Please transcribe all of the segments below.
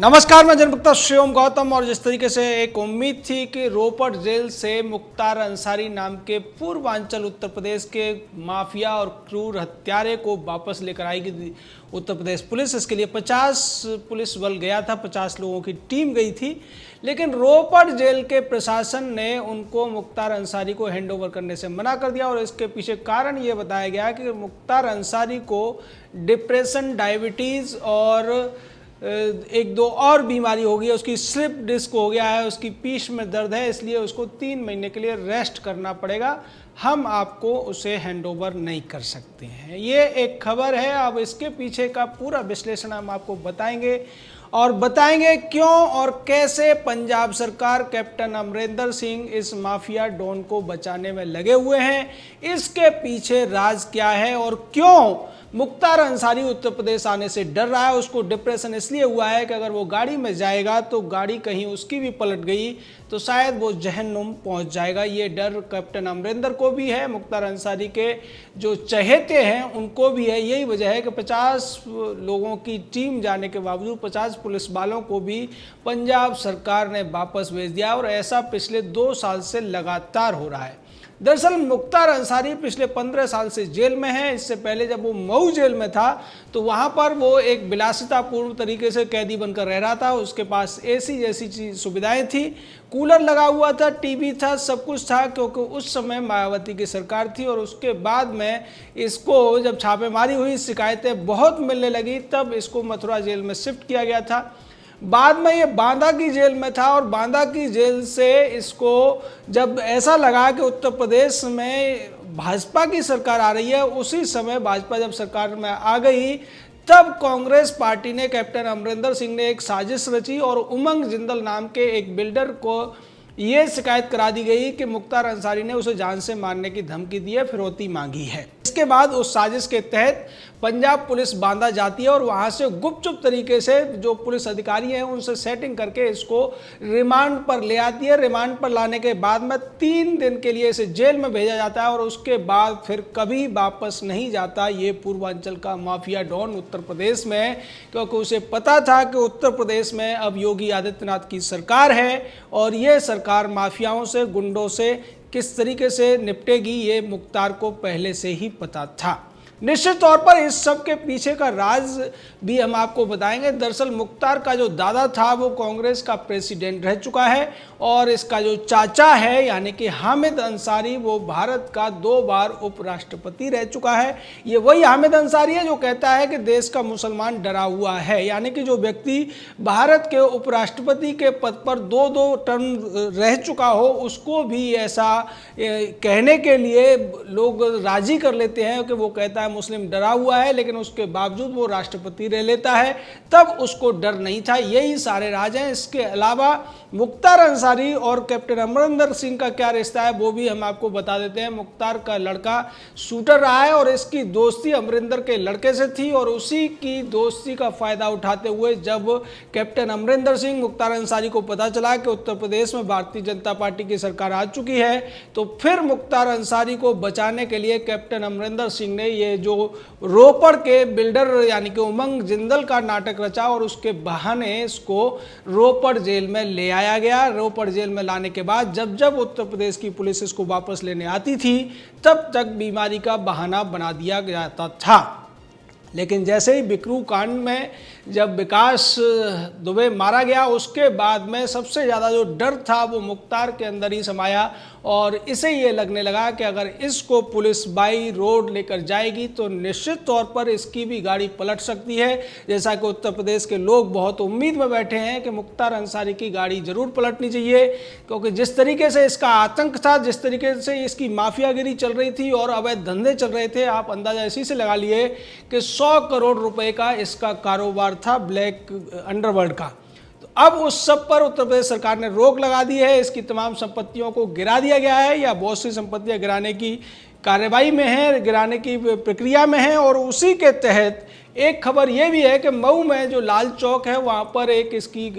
नमस्कार, मैं जनप्रता शिवम गौतम। और जिस तरीके से एक उम्मीद थी कि रोपड़ जेल से मुख्तार अंसारी नाम के पूर्वांचल उत्तर प्रदेश के माफिया और क्रूर हत्यारे को वापस लेकर आएगी उत्तर प्रदेश पुलिस, इसके लिए 50 पुलिस बल गया था, 50 लोगों की टीम गई थी। लेकिन रोपड़ जेल के प्रशासन ने उनको मुख्तार अंसारी को हैंडओवर करने से मना कर दिया। और इसके पीछे कारण ये बताया गया कि मुख्तार अंसारी को डिप्रेशन, डायबिटीज़ और एक दो और बीमारी हो गई है, उसकी स्लिप डिस्क हो गया है, उसकी पीठ में दर्द है, इसलिए उसको 3 महीने के लिए रेस्ट करना पड़ेगा। हम आपको उसे हैंडओवर नहीं कर सकते हैं। ये एक खबर है। अब इसके पीछे का पूरा विश्लेषण हम आपको बताएंगे और बताएंगे क्यों और कैसे पंजाब सरकार कैप्टन अमरिंदर सिंह इस माफिया डॉन को बचाने में लगे हुए हैं, इसके पीछे राज क्या है और क्यों मुख्तार अंसारी उत्तर प्रदेश आने से डर रहा है। उसको डिप्रेशन इसलिए हुआ है कि अगर वो गाड़ी में जाएगा तो गाड़ी कहीं उसकी भी पलट गई तो शायद वो जहन्नुम पहुंच जाएगा। ये डर कैप्टन अमरिंदर को भी है, मुख्तार अंसारी के जो चहेते हैं उनको भी है। यही वजह है कि 50 लोगों की टीम जाने के बावजूद 50 पुलिस वालों को भी पंजाब सरकार ने वापस भेज दिया और ऐसा पिछले 2 साल से लगातार हो रहा है। दरअसल मुख्तार अंसारी पिछले 15 साल से जेल में है। इससे पहले जब वो मऊ जेल में था तो वहाँ पर वो एक विलासितापूर्ण तरीके से कैदी बनकर रह रहा था। उसके पास एसी जैसी सुविधाएं थी, कूलर लगा हुआ था, टीवी था, सब कुछ था, क्योंकि उस समय मायावती की सरकार थी। और उसके बाद में इसको जब छापेमारी हुई, शिकायतें बहुत मिलने लगी, तब इसको मथुरा जेल में शिफ्ट किया गया था। बाद में ये बांदा की जेल में था और बांदा की जेल से इसको जब ऐसा लगा कि उत्तर प्रदेश में भाजपा की सरकार आ रही है, उसी समय भाजपा जब सरकार में आ गई तब कांग्रेस पार्टी ने, कैप्टन अमरिंदर सिंह ने एक साजिश रची और उमंग जिंदल नाम के एक बिल्डर को ये शिकायत करा दी गई कि मुख्तार अंसारी ने उसे जान से मारने की धमकी दी है, फिरौती मांगी है। इसके बाद उस साजिश के तहत पंजाब पुलिस बांदा जाती है और वहां से गुपचुप तरीके से जो पुलिस अधिकारी हैं उनसे सेटिंग करके इसको रिमांड पर ले आती है। रिमांड पर लाने के बाद में 3 दिन के लिए इसे जेल में भेजा जाता है और उसके बाद फिर कभी वापस नहीं जाता ये पूर्वांचल का माफिया डॉन उत्तर प्रदेश में, क्योंकि उसे पता था कि उत्तर प्रदेश में अब योगी आदित्यनाथ की सरकार है और ये सरकार माफियाओं से, गुंडों से किस तरीके से निपटेगी ये मुख्तार को पहले से ही पता था। निश्चित तौर पर इस सब के पीछे का राज भी हम आपको बताएंगे। दरअसल मुख्तार का जो दादा था वो कांग्रेस का प्रेसिडेंट रह चुका है और इसका जो चाचा है यानी कि हामिद अंसारी वो भारत का 2 बार उपराष्ट्रपति रह चुका है। ये वही हामिद अंसारी है जो कहता है कि देश का मुसलमान डरा हुआ है, यानी कि जो व्यक्ति भारत के उपराष्ट्रपति के पद पर 2-2 टर्म रह चुका हो उसको भी ऐसा कहने के लिए लोग राजी कर लेते हैं कि वो कहता है मुस्लिम डरा हुआ है, लेकिन उसके बावजूद वो राष्ट्रपति रह लेता है, तब उसको डर नहीं था। यही सारे राज हैं। इसके अलावा मुख्तार अंसारी और कैप्टन अमरिंदर सिंह का क्या रिश्ता है वो भी हम आपको बता देते हैं। मुख्तार का लड़का शूटर रहा है और इसकी दोस्ती अमरिंदर के लड़के से थी और उसी की दोस्ती का फायदा उठाते हुए जब कैप्टन अमरिंदर सिंह, मुख्तार अंसारी को पता चला कि उत्तर प्रदेश में भारतीय जनता पार्टी की सरकार आ चुकी है, तो फिर मुख्तार अंसारी को बचाने के लिए कैप्टन अमरिंदर सिंह ने ये जो रोपड़ के बिल्डर यानी कि उमंग जिंदल का नाटक रचा और उसके बहाने इसको रोपड़ जेल में ले आया गया। रोपड़ जेल में लाने के बाद जब जब उत्तर प्रदेश की पुलिस इसको वापस लेने आती थी तब तक बीमारी का बहाना बना दिया जाता था। लेकिन जैसे ही बिकरू कांड में जब विकास दुबे मारा गया उसके बाद में सबसे ज़्यादा जो डर था वो मुख्तार के अंदर ही समाया और इसे ये लगने लगा कि अगर इसको पुलिस बाई रोड लेकर जाएगी तो निश्चित तौर पर इसकी भी गाड़ी पलट सकती है। जैसा कि उत्तर प्रदेश के लोग बहुत उम्मीद में बैठे हैं कि मुख्तार अंसारी की गाड़ी ज़रूर पलटनी चाहिए, क्योंकि जिस तरीके से इसका आतंक था, जिस तरीके से इसकी माफियागिरी चल रही थी और अवैध धंधे चल रहे थे, आप अंदाज़ा इसी से लगा लिए कि 100 करोड़ रुपए का इसका कारोबार था ब्लैक अंडरवर्ल्ड का। तो अब उस सब पर उत्तर प्रदेश सरकार ने रोक लगा दी है। इसकी तमाम संपत्तियों को गिरा दिया गया है या बहुत सी संपत्तियां गिराने की कार्रवाई में है, गिराने की प्रक्रिया में है। और उसी के तहत एक खबर यह भी है कि मऊ में जो लाल चौक है वहाँ पर एक इसकी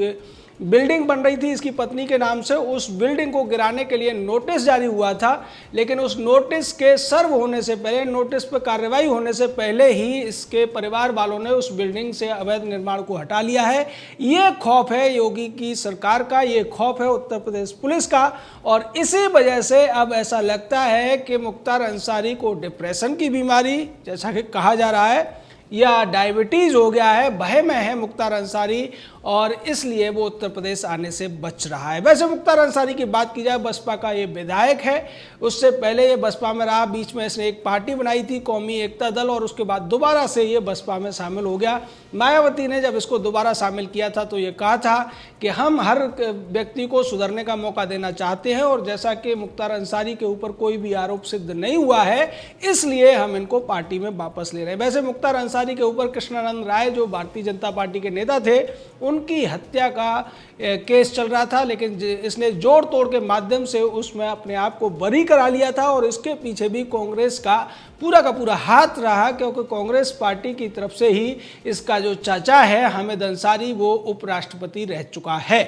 बिल्डिंग बन रही थी इसकी पत्नी के नाम से, उस बिल्डिंग को गिराने के लिए नोटिस जारी हुआ था, लेकिन उस नोटिस के सर्व होने से पहले, नोटिस पर कार्रवाई होने से पहले ही इसके परिवार वालों ने उस बिल्डिंग से अवैध निर्माण को हटा लिया है। ये खौफ है योगी की सरकार का, ये खौफ है उत्तर प्रदेश पुलिस का, और इसी वजह से अब ऐसा लगता है कि मुख्तार अंसारी को डिप्रेशन की बीमारी, जैसा कि कहा जा रहा है, या डायबिटीज हो गया है, भय में है मुख्तार अंसारी, और इसलिए वो उत्तर प्रदेश आने से बच रहा है। वैसे मुख्तार अंसारी की बात की जाए, बसपा का ये विधायक है, उससे पहले ये बसपा में रहा, बीच में इसने एक पार्टी बनाई थी कौमी एकता दल, और उसके बाद दोबारा से ये बसपा में शामिल हो गया। मायावती ने जब इसको दोबारा शामिल किया था तो ये कहा था कि हम हर व्यक्ति को सुधरने का मौका देना चाहते हैं, और जैसा कि मुख्तार अंसारी के ऊपर कोई भी आरोप सिद्ध नहीं हुआ है, इसलिए हम इनको पार्टी में वापस ले रहे हैं। वैसे मुख्तार अंसारी के ऊपर कृष्णानंद राय, जो भारतीय जनता पार्टी के नेता थे, उनकी हत्या का केस चल रहा था, लेकिन इसने जोड़ तोड़ के माध्यम से उसमें अपने आप को बरी करा लिया था, और इसके पीछे भी कांग्रेस का पूरा हाथ रहा, क्योंकि कांग्रेस पार्टी की तरफ से ही इसका जो चाचा है हामिद अंसारी, वो उपराष्ट्रपति रह चुका है।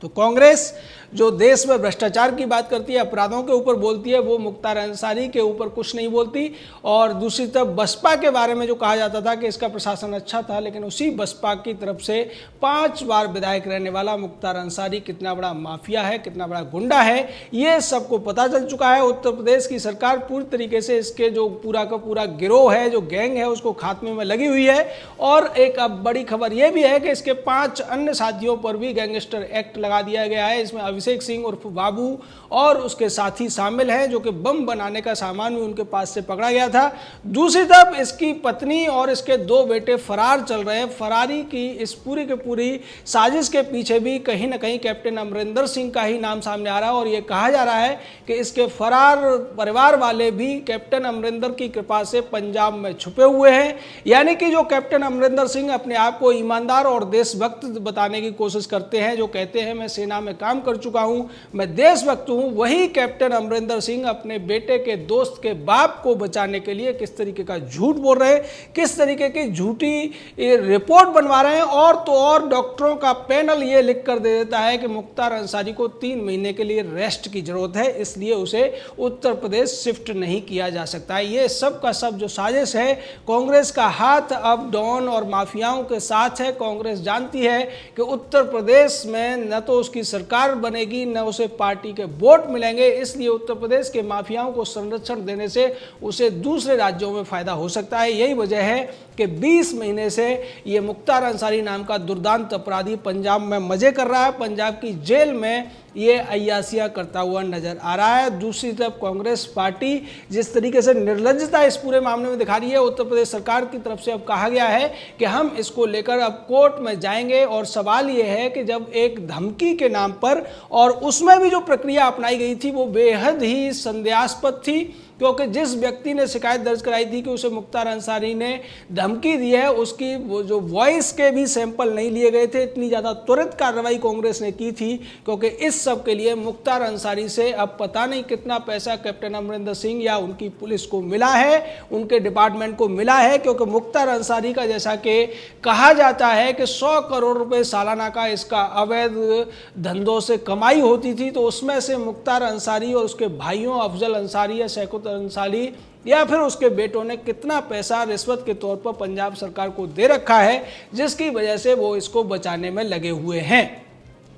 तो कांग्रेस जो देश में भ्रष्टाचार की बात करती है, अपराधों के ऊपर बोलती है, वो मुख्तार अंसारी के ऊपर कुछ नहीं बोलती। और दूसरी तरफ बसपा के बारे में जो कहा जाता था कि इसका प्रशासन अच्छा था, लेकिन उसी बसपा की तरफ से 5 बार विधायक रहने वाला मुख्तार अंसारी कितना बड़ा माफिया है, कितना बड़ा गुंडा है, ये सबको पता चल चुका है। उत्तर प्रदेश की सरकार पूरी तरीके से इसके जो पूरा का पूरा गिरोह है, जो गैंग है, उसको खात्मे में लगी हुई है। और एक अब बड़ी खबर यह भी है कि इसके 5 अन्य साथियों पर भी गैंगस्टर एक्ट लगा दिया गया है। इसमें अभिषेक सिंह उर्फ बाबू और उसके साथी शामिल हैं, जो कि बम बनाने का सामान भी उनके पास से पकड़ा गया था। दूसरी तरफ इसकी पत्नी और इसके 2 बेटे फरार चल रहे हैं। फरारी की इस पूरी की पूरी साजिश के पीछे भी कहीं ना कहीं कैप्टन अमरिंदर सिंह का ही नाम सामने आ रहा है, और यह कहा जा रहा है कि इसके फरार परिवार वाले भी कैप्टन अमरिंदर की कृपा से पंजाब में छुपे हुए हैं। यानी कि जो कैप्टन अमरिंदर सिंह अपने आप को ईमानदार और देशभक्त बताने की कोशिश करते हैं, जो कहते हैं मैं सेना में काम कर चुका हूं, मैं देशभक्त हूं, वही कैप्टन अमरिंदर सिंह अपने बेटे के दोस्त के बाप को बचाने के लिए किस तरीके का झूठ बोल रहे हैं, किस तरीके की झूठी रिपोर्ट बनवा रहे हैं। और तो और डॉक्टरों का पैनल ये लिख कर दे देता है कि मुख्तार अंसारी को 3 महीने के लिए रेस्ट की जरूरत है, इसलिए उसे उत्तर प्रदेश शिफ्ट नहीं किया जा सकता है। ये सब का सब जो साजिश है, कांग्रेस का हाथ अब डॉन और माफियाओं के साथ है। कांग्रेस जानती है कि उत्तर प्रदेश में न तो उसकी सरकार बनेगी, न उसे पार्टी के वोट मिलेंगे, इसलिए उत्तर प्रदेश के माफियाओं को संरक्षण देने से उसे दूसरे राज्यों में फायदा हो सकता है। यही वजह है कि 20 महीने से ये मुख्तार अंसारी नाम का दुर्दांत अपराधी पंजाब में मजे कर रहा है, पंजाब की जेल में ये अय्यासियां करता हुआ नजर आ रहा है। दूसरी तरफ कांग्रेस पार्टी जिस तरीके से निर्लज्जता इस पूरे मामले में दिखा रही है, उत्तर प्रदेश सरकार की तरफ से अब कहा गया है कि हम इसको लेकर अब कोर्ट में जाएंगे। और सवाल ये है कि जब एक धमकी के नाम पर, और उसमें भी जो प्रक्रिया अपनाई गई थी वो बेहद ही संदेहास्पद थी, क्योंकि जिस व्यक्ति ने शिकायत दर्ज कराई थी कि उसे मुख्तार अंसारी ने धमकी दी है, उसकी वो जो वॉइस के भी सैंपल नहीं लिए गए थे। इतनी ज़्यादा त्वरित कार्रवाई कांग्रेस ने की थी, क्योंकि इस सब के लिए मुख्तार अंसारी से अब पता नहीं कितना पैसा कैप्टन अमरिंदर सिंह या उनकी पुलिस को मिला है, उनके डिपार्टमेंट को मिला है। क्योंकि मुख्तार अंसारी का, जैसा कि कहा जाता है कि 100 करोड़ रुपए सालाना का इसका अवैध धंधों से कमाई होती थी, तो उसमें से मुख्तार अंसारी और उसके भाइयों अफजल अंसारी या शैकत अंसारी या फिर उसके बेटों ने कितना पैसा रिश्वत के तौर पर पंजाब सरकार को दे रखा है, जिसकी वजह से वो इसको बचाने में लगे हुए हैं।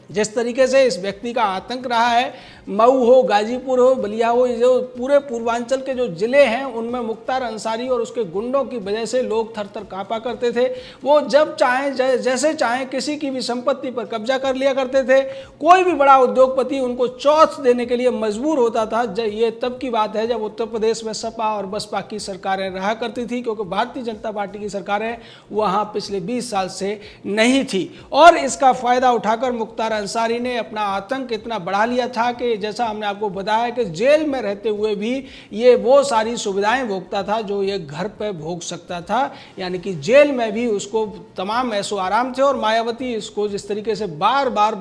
जिस तरीके से इस व्यक्ति का आतंक रहा है, मऊ हो, गाजीपुर हो, बलिया हो, ये जो पूरे पूर्वांचल के जो जिले हैं, उनमें मुख्तार अंसारी और उसके गुंडों की वजह से लोग थर थर कांपा करते थे। वो जब चाहें, जैसे चाहें किसी की भी संपत्ति पर कब्जा कर लिया करते थे। कोई भी बड़ा उद्योगपति उनको चौथ देने के लिए मजबूर होता था। ये तब की बात है जब उत्तर प्रदेश में सपा और बसपा की सरकारें रहा करती थी, क्योंकि भारतीय जनता पार्टी की सरकारें वहाँ पिछले 20 साल से नहीं थी। और इसका फायदा उठाकर मुख्तार अंसारी ने अपना आतंक इतना बढ़ा लिया था कि जैसा हमने आपको बताया कि जेल में रहते हुए भी ये वो सारी सुविधाएं भोगता था जो ये घर पे भोग सकता था। यानी कि जेल में भी उसको तमाम ऐशो आराम थे। और मायावती इसको जिस तरीके से बार बार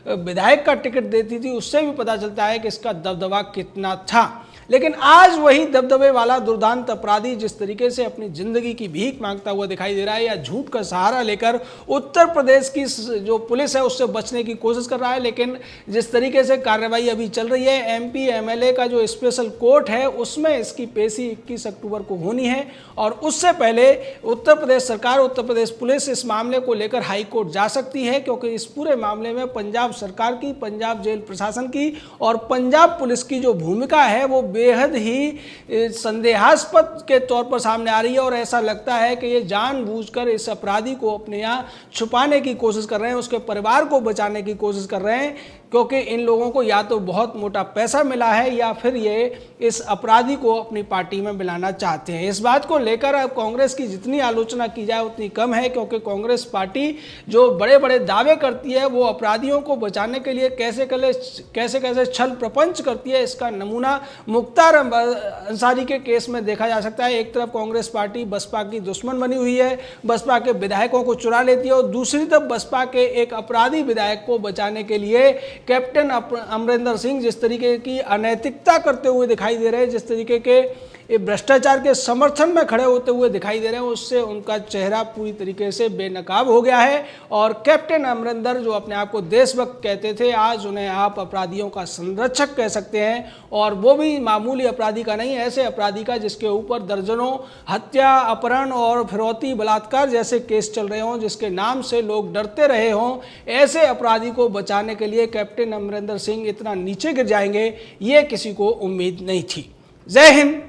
विधायक का टिकट देती थी, उससे भी पता चलता है कि इसका दबदबा कितना था। लेकिन आज वही दबदबे वाला दुर्दांत अपराधी जिस तरीके से अपनी जिंदगी की भीख मांगता हुआ दिखाई दे रहा है या झूठ का सहारा लेकर उत्तर प्रदेश की जो पुलिस है उससे बचने की कोशिश कर रहा है, लेकिन जिस तरीके से कार्रवाई अभी चल रही है, एमपी एमएलए का जो स्पेशल कोर्ट है उसमें इसकी पेशी 21 अक्टूबर को होनी है और उससे पहले उत्तर प्रदेश सरकार, उत्तर प्रदेश पुलिस इस मामले को लेकर हाई कोर्ट जा सकती है, क्योंकि इस पूरे मामले में पंजाब सरकार की, पंजाब जेल प्रशासन की और पंजाब पुलिस की जो भूमिका है वो बेहद ही संदेहास्पद के तौर पर सामने आ रही है। और ऐसा लगता है कि ये जानबूझकर इस अपराधी को अपने यहाँ छुपाने की कोशिश कर रहे हैं, उसके परिवार को बचाने की कोशिश कर रहे हैं, क्योंकि इन लोगों को या तो बहुत मोटा पैसा मिला है या फिर ये इस अपराधी को अपनी पार्टी में मिलाना चाहते हैं। इस बात को लेकर अब कांग्रेस की जितनी आलोचना की जाए उतनी कम है, क्योंकि कांग्रेस पार्टी जो बड़े बड़े दावे करती है वो अपराधियों को बचाने के लिए कैसे कैसे छल प्रपंच करती है, इसका नमूना मुख्तार अंसारी के केस में देखा जा सकता है। एक तरफ कांग्रेस पार्टी बसपा की दुश्मन बनी हुई है, बसपा के विधायकों को चुरा लेती है और दूसरी तरफ बसपा के एक अपराधी विधायक को बचाने के लिए कैप्टन अमरिंदर सिंह जिस तरीके की अनैतिकता करते हुए दिखाई दे रहे हैं, जिस तरीके के भ्रष्टाचार के समर्थन में खड़े होते हुए दिखाई दे रहे हैं, उससे उनका चेहरा पूरी तरीके से बेनकाब हो गया है। और कैप्टन अमरिंदर जो अपने आप को देशभक्त कहते थे, आज उन्हें आप अपराधियों का संरक्षक कह सकते हैं, और वो भी मामूली अपराधी का नहीं, ऐसे अपराधी का जिसके ऊपर दर्जनों हत्या, अपहरण और फिरौती, बलात्कार जैसे केस चल रहे हों, जिसके नाम से लोग डरते रहे हों। ऐसे अपराधी को बचाने के लिए कैप्टन अमरिंदर सिंह इतना नीचे गिर जाएंगे, ये किसी को उम्मीद नहीं थी। जय हिंद,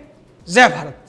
जय भारत।